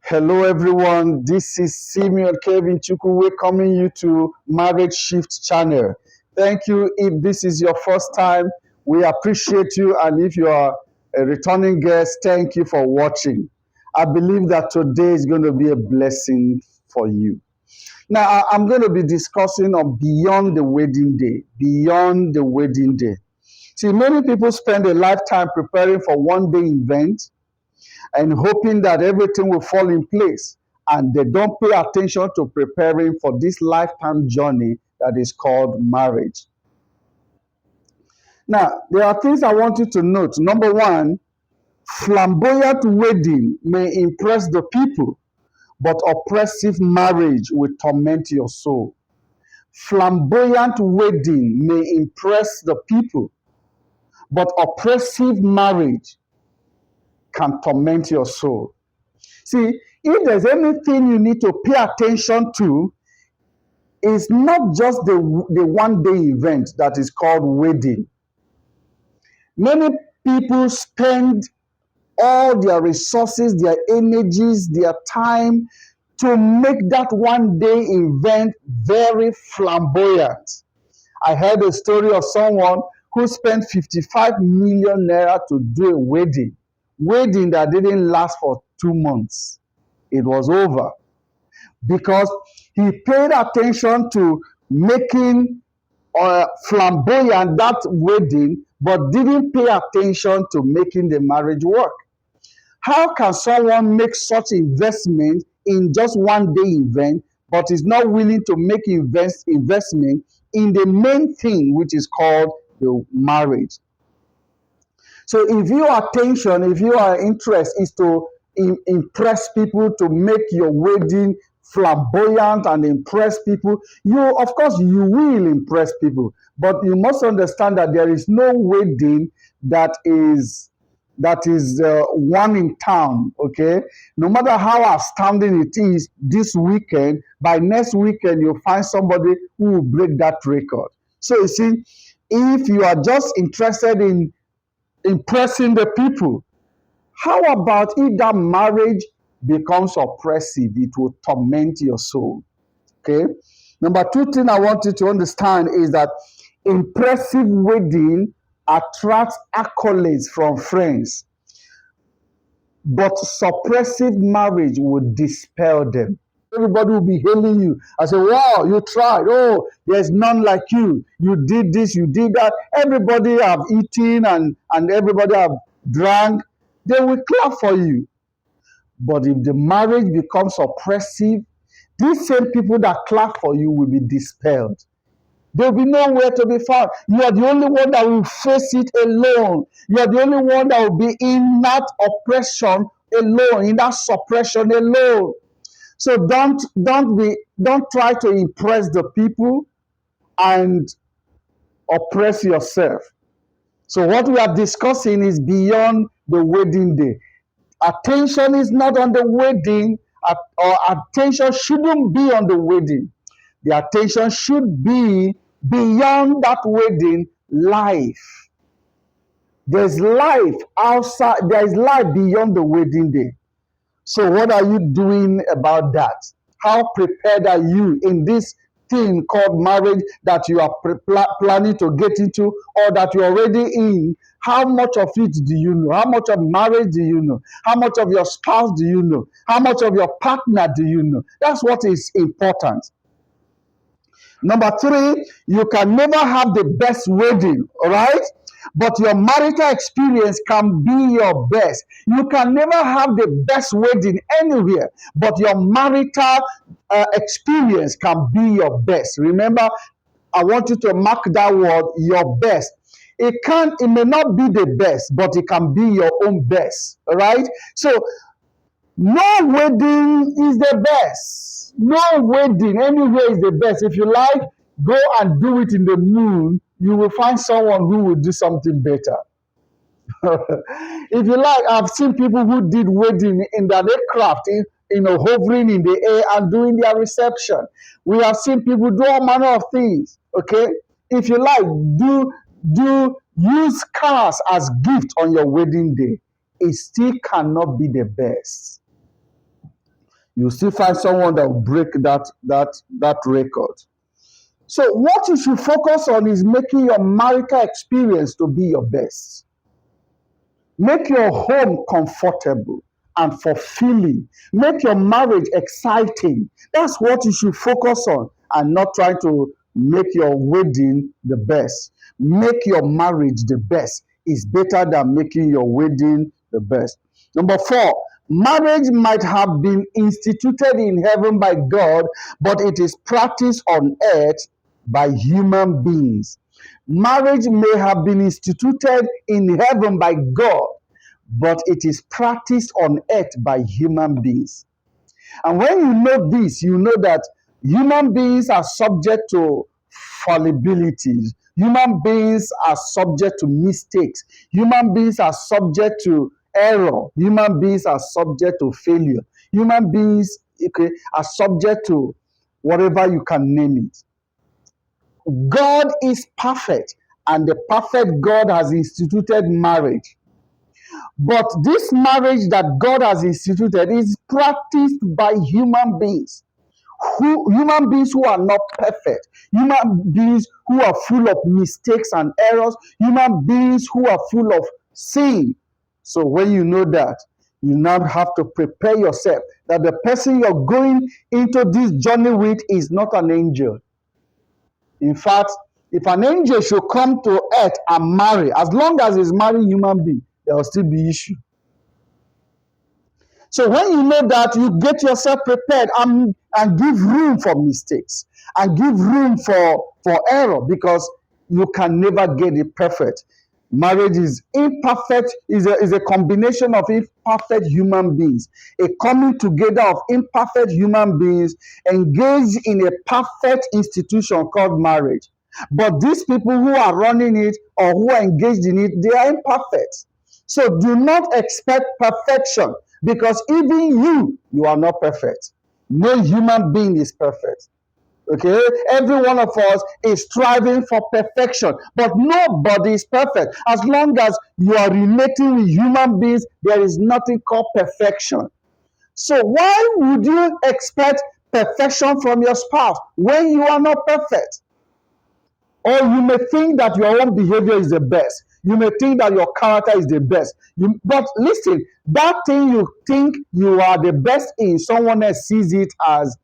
Hello, everyone. This is Simeon Kevin Chukwu welcoming you to Marriage Shift channel. Thank you. If this is your first time, we appreciate you. And if you are a returning guest, thank you for watching. I believe that today is going to be a blessing for you. Now, I'm going to be discussing on beyond the wedding day. Beyond the wedding day. See, many people spend a lifetime preparing for one day event and hoping that everything will fall in place. And they don't pay attention to preparing for this lifetime journey that is called marriage. Now, there are things I want you to note. Number one, flamboyant wedding may impress the people, but oppressive marriage will torment your soul. Flamboyant wedding may impress the people, but oppressive marriage can torment your soul. See, if there's anything you need to pay attention to, it's not just the one-day event that is called wedding. Many people spend all their resources, their energies, their time to make that one-day event very flamboyant. I heard a story of someone who spent 55 million naira to do a wedding that didn't last for 2 months. It was over because he paid attention to making flamboyant that wedding, but didn't pay attention to making the marriage work. How can someone make such investment in just one day event, but is not willing to make investment in the main thing, which is called the marriage? So if your attention, if your interest is to impress people, to make your wedding flamboyant and impress people, of course you will impress people, but you must understand that there is no wedding that is one in town. Okay, no matter how astounding it is this weekend, by next weekend you'll find somebody who will break that record. So you see, if you are just interested in impressing the people, how about if that marriage becomes oppressive? It will torment your soul. Okay. Number two thing I want you to understand is that impressive wedding attracts accolades from friends, but suppressive marriage will dispel them. Everybody will be hailing you. I say, wow, you tried. Oh, there's none like you. You did this, you did that. Everybody have eaten and everybody have drank. They will clap for you. But if the marriage becomes oppressive, these same people that clap for you will be dispelled. There will be nowhere to be found. You are the only one that will face it alone. You are the only one that will be in that oppression alone, in that suppression alone. So don't try to impress the people and oppress yourself. So what we are discussing is beyond the wedding day. Attention is not on the wedding, or attention shouldn't be on the wedding. The attention should be beyond that wedding, life. There's life outside, there is life beyond the wedding day. So what are you doing about that? How prepared are you in this thing called marriage that you are planning to get into, or that you're already in? How much of it do you know? How much of marriage do you know? How much of your spouse do you know? How much of your partner do you know? That's what is important. Number three, you can never have the best wedding, all right? But your marital experience can be your best. You can never have the best wedding anywhere, but your marital experience can be your best. Remember, I want you to mark that word, your best. It may not be the best, but it can be your own best, all right? So no wedding is the best. No wedding anywhere is the best. If you like, go and do it in the moon. You will find someone who will do something better. If you like, I've seen people who did wedding in their aircraft, hovering in the air and doing their reception. We have seen people do all manner of things. Okay, if you like, use cars as gift on your wedding day. It still cannot be the best. You still find someone that will break that record. So what you should focus on is making your marital experience to be your best. Make your home comfortable and fulfilling. Make your marriage exciting. That's what you should focus on, and not try to make your wedding the best. Make your marriage the best. It's better than making your wedding the best. Number 4, marriage might have been instituted in heaven by God, but it is practiced on earth by human beings. Marriage may have been instituted in heaven by God, but it is practiced on earth by human beings. And when you know this, you know that human beings are subject to fallibilities. Human beings are subject to mistakes. Human beings are subject to error. Human beings are subject to failure. Human beings, okay, are subject to whatever you can name it. God is perfect, and the perfect God has instituted marriage. But this marriage that God has instituted is practiced by human beings. Human beings who are not perfect, human beings who are full of mistakes and errors, human beings who are full of sin. So when you know that, you now have to prepare yourself that the person you're going into this journey with is not an angel. In fact, if an angel should come to earth and marry, as long as he's marrying human being, there will still be issue. So when you know that, you get yourself prepared and give room for mistakes and give room for error, because you can never get it perfect. Marriage is imperfect, is a combination of imperfect human beings, a coming together of imperfect human beings engaged in a perfect institution called marriage. But these people who are running it or who are engaged in it, they are imperfect. So do not expect perfection, because even you are not perfect. No human being is perfect. Okay, every one of us is striving for perfection, but nobody is perfect. As long as you are relating with human beings, there is nothing called perfection. So why would you expect perfection from your spouse when you are not perfect? Or you may think that your own behavior is the best. You may think that your character is the best. But listen, that thing you think you are the best in, someone else sees it as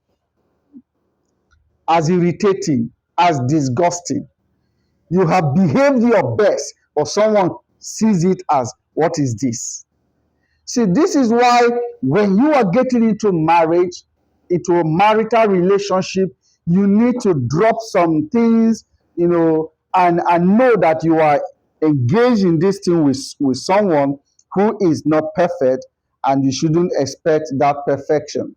irritating, as disgusting. You have behaved your best, but someone sees it as, what is this? See, this is why when you are getting into marriage, into a marital relationship, you need to drop some things, and know that you are engaged in this thing with someone who is not perfect, and you shouldn't expect that perfection.